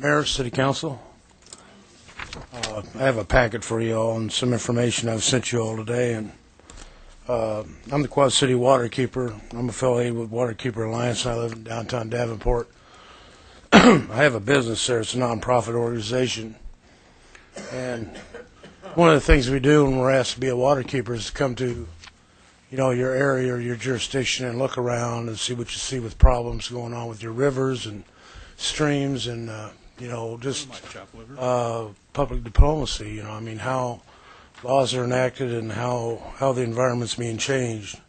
Mayor, City Council, I have a packet for you all and some information I've sent you all today. And I'm the Quad City Waterkeeper. I'm affiliated with Waterkeeper Alliance, and I live in downtown Davenport. I have a business there. It's a nonprofit organization. And one of the things we do when we're asked to be a waterkeeper is to come to, your area or your jurisdiction and look around and see what you see with problems going on with your rivers and streams and, just public diplomacy, how laws are enacted and how the environment's being changed.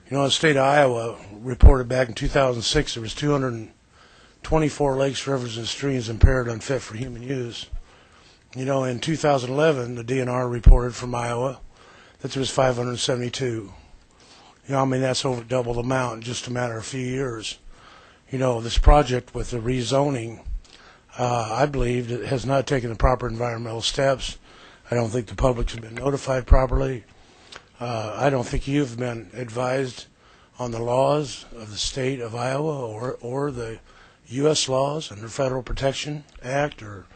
The state of Iowa reported back in 2006 there was 224 lakes, rivers, and streams impaired, unfit for human use. In 2011, the DNR reported from Iowa that there was 572. That's over double the amount in just a matter of a few years. This project with the rezoning, I believe, it has not taken the proper environmental steps. I don't think the public has been notified properly. I don't think you've been advised on the laws of the state of Iowa or the U.S. laws under Federal Protection Act or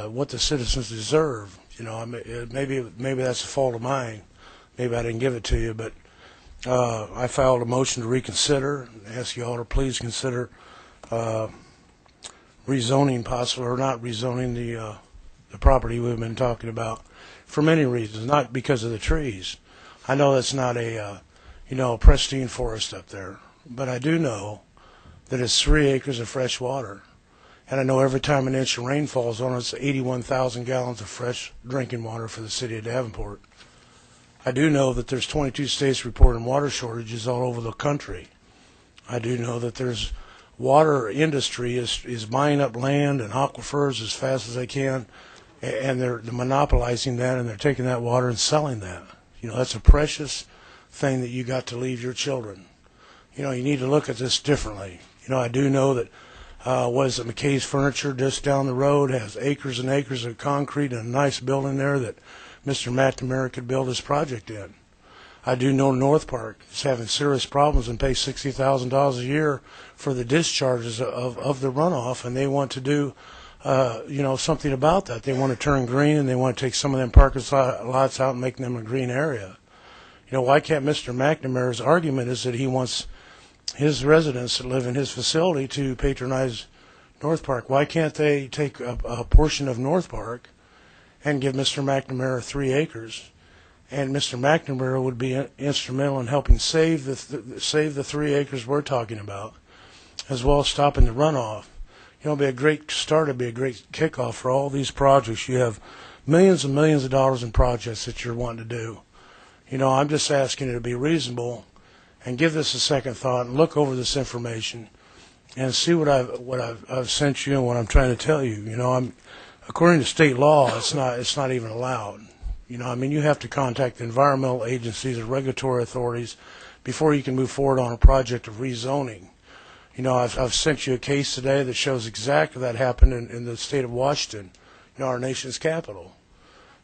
what the citizens deserve. Maybe that's a fault of mine. Maybe I didn't give it to you, but I filed a motion to reconsider and ask you all to please consider rezoning possible or not rezoning the property we've been talking about for many reasons, not because of the trees. I know that's not a pristine forest up there, but I do know that it's 3 acres of fresh water. And I know every time an inch of rain falls on it, it's 81,000 gallons of fresh drinking water for the city of Davenport. I do know that there's 22 states reporting water shortages all over the country. I do know that there's water industry is buying up land and aquifers as fast as they can, and they're monopolizing that, and they're taking that water and selling that. That's a precious thing that you got to leave your children. You need to look at this differently. I do know that McKay's Furniture just down the road has acres and acres of concrete and a nice building there that Mr. McNamara could build his project in. I do know North Park is having serious problems and pays $60,000 a year for the discharges of the runoff, and they want to do something about that. They want to turn green, and they want to take some of them parking lots out and make them a green area. Why can't Mr. McNamara's argument is that he wants his residents that live in his facility to patronize North Park? Why can't they take a portion of North Park and give Mr. McNamara 3 acres, and Mr. McNamara would be instrumental in helping save the 3 acres we're talking about, as well as stopping the runoff. It'd be a great start. It'd be a great kickoff for all these projects. You have millions and millions of dollars in projects that you're wanting to do. I'm just asking you to be reasonable and give this a second thought and look over this information and see what I've sent you and what I'm trying to tell you. According to state law, it's not even allowed. You have to contact the environmental agencies and regulatory authorities before you can move forward on a project of rezoning. I've sent you a case today that shows exactly that happened in the state of Washington, our nation's capital.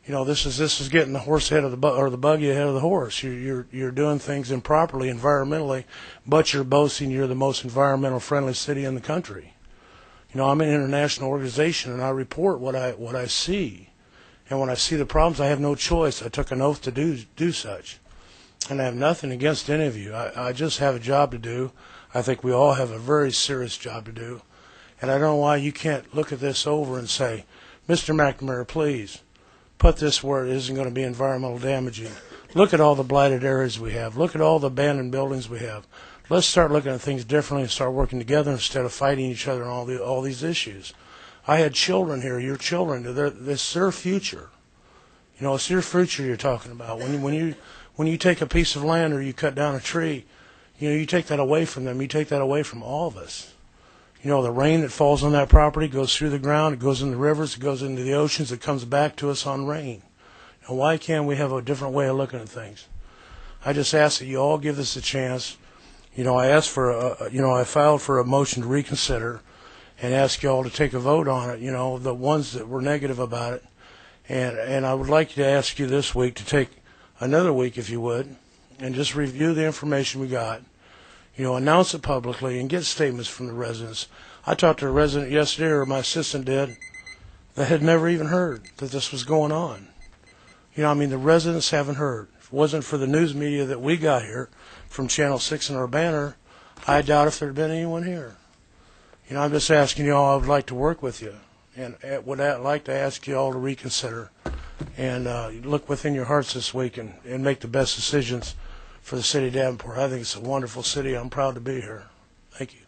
This is getting the horse ahead of the buggy ahead of the horse. You're doing things improperly environmentally, but you're boasting you're the most environmental friendly city in the country. I'm an international organization, and I report what I see. And when I see the problems, I have no choice. I took an oath to do such. And I have nothing against any of you. I just have a job to do. I think we all have a very serious job to do. And I don't know why you can't look at this over and say, Mr. McNamara, please, put this where it isn't going to be environmental damaging. Look at all the blighted areas we have. Look at all the abandoned buildings we have. Let's start looking at things differently and start working together instead of fighting each other on all these issues. I had children here, your children. It's their future. It's your future you're talking about. When you take a piece of land or you cut down a tree, you take that away from them. You take that away from all of us. The rain that falls on that property goes through the ground, it goes in the rivers, it goes into the oceans, it comes back to us on rain. Now, why can't we have a different way of looking at things? I just ask that you all give this a chance. I filed for a motion to reconsider and ask you all to take a vote on it, the ones that were negative about it. And I would like to ask you this week to take another week, if you would, and just review the information we got. announce it publicly and get statements from the residents. I talked to a resident yesterday, or my assistant did, that had never even heard that this was going on. The residents haven't heard. If it wasn't for the news media that we got here from Channel 6 and Urbana, I doubt if there had been anyone here. I'm just asking you all, I would like to work with you, and would like to ask you all to reconsider and look within your hearts this week and make the best decisions for the city of Davenport. I think it's a wonderful city. I'm proud to be here. Thank you.